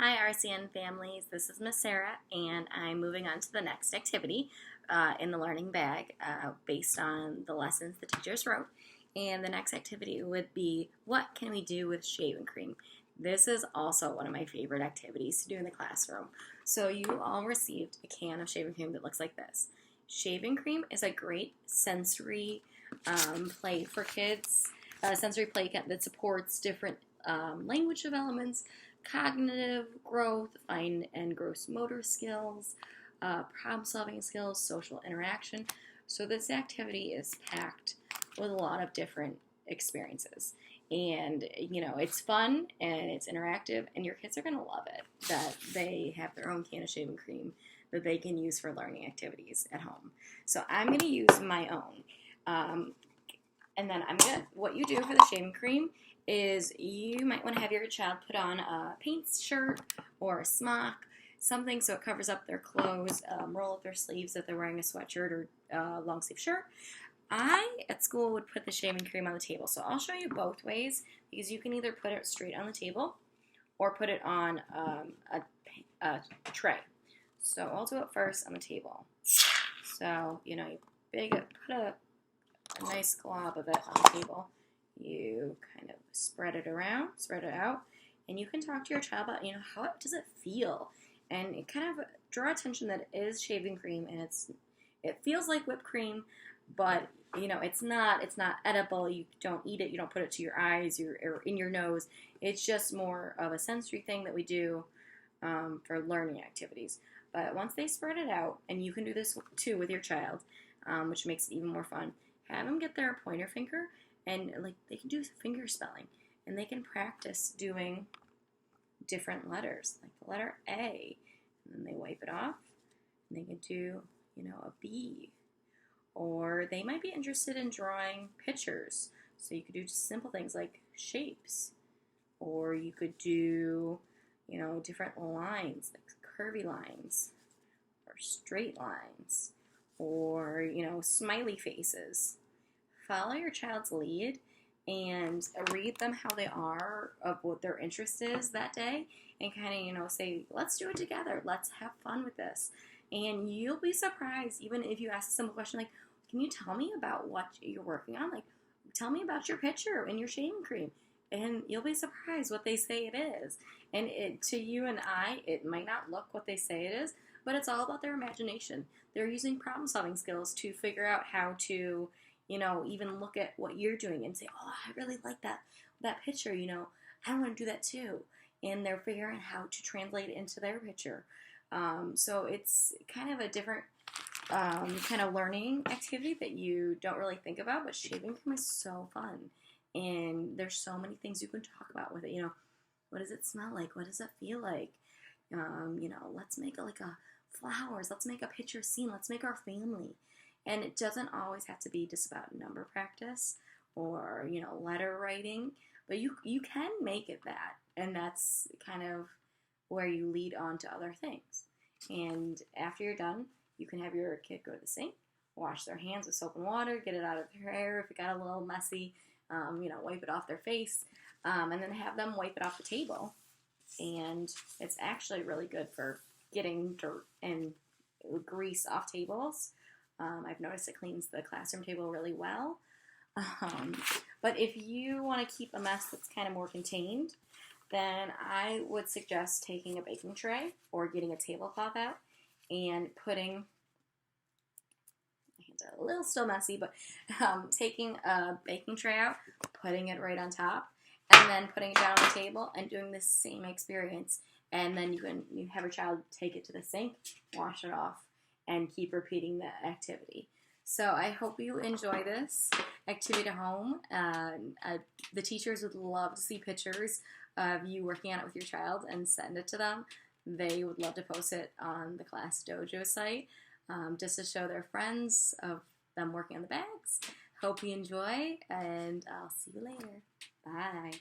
Hi RCN families, this is Miss Sarah and I'm moving on to the next activity in the learning bag based on the lessons the teachers wrote. And the next activity would be, what can we do with shaving cream? This is also one of my favorite activities to do in the classroom. So you all received a can of shaving cream that looks like this. Shaving cream is a great sensory play for kids, sensory play that supports different language developments, cognitive growth, fine and gross motor skills, problem-solving skills, social interaction. So this activity is packed with a lot of different experiences. And, it's fun and it's interactive and your kids are going to love it that they have their own can of shaving cream that they can use for learning activities at home. So I'm going to use my own. And then what you do for the shaving cream is you might want to have your child put on a paint shirt or a smock, something so it covers up their clothes, roll up their sleeves if they're wearing a sweatshirt or long sleeve shirt. I, at school, would put the shaving cream on the table. So I'll show you both ways because you can either put it straight on the table or put it on a tray. So I'll do it first on the table. So, you put a nice glob of it on the table. You kind of spread it out, and you can talk to your child about, how does it feel? And it kind of draw attention that it is shaving cream, and it feels like whipped cream, but it's not edible. You don't eat it. You don't put it to your eyes or in your nose. It's just more of a sensory thing that we do for learning activities. But once they spread it out, and you can do this too with your child, which makes it even more fun, have them get their pointer finger and they can do finger spelling, and they can practice doing different letters, like the letter A, and then they wipe it off, and they can do, a B. Or they might be interested in drawing pictures, so you could do just simple things like shapes, or you could do, different lines, like curvy lines, or straight lines, or, smiley faces. Follow your child's lead and read them how they are of what their interest is that day, and kind of, say, let's do it together. Let's have fun with this. And you'll be surprised, even if you ask a simple question like, can you tell me about what you're working on? Like, tell me about your picture and your shaving cream. And you'll be surprised what they say it is. And to you and I, it might not look what they say it is, but it's all about their imagination. They're using problem-solving skills to figure out how to, even look at what you're doing and say, oh, I really like that picture, I want to do that too. And they're figuring out how to translate it into their picture. So it's kind of a different kind of learning activity that you don't really think about, but shaving cream is so fun. And there's so many things you can talk about with it. What does it smell like? What does it feel like? Let's make a flowers. Let's make a picture scene. Let's make our family. And it doesn't always have to be just about number practice or, letter writing, but you can make it that. And that's kind of where you lead on to other things. And after you're done, you can have your kid go to the sink, wash their hands with soap and water, get it out of their hair if it got a little messy, wipe it off their face, and then have them wipe it off the table. And it's actually really good for getting dirt and grease off tables. I've noticed it cleans the classroom table really well. But if you want to keep a mess that's kind of more contained, then I would suggest taking a baking tray or getting a tablecloth out and putting, my hands are a little still messy, but taking a baking tray out, putting it right on top, and then putting it down on the table and doing the same experience. And then you have your child take it to the sink, wash it off, and keep repeating that activity. So I hope you enjoy this activity at home. The teachers would love to see pictures of you working on it with your child and send it to them. They would love to post it on the Class Dojo site just to show their friends of them working on the bags. Hope you enjoy, and I'll see you later. Bye.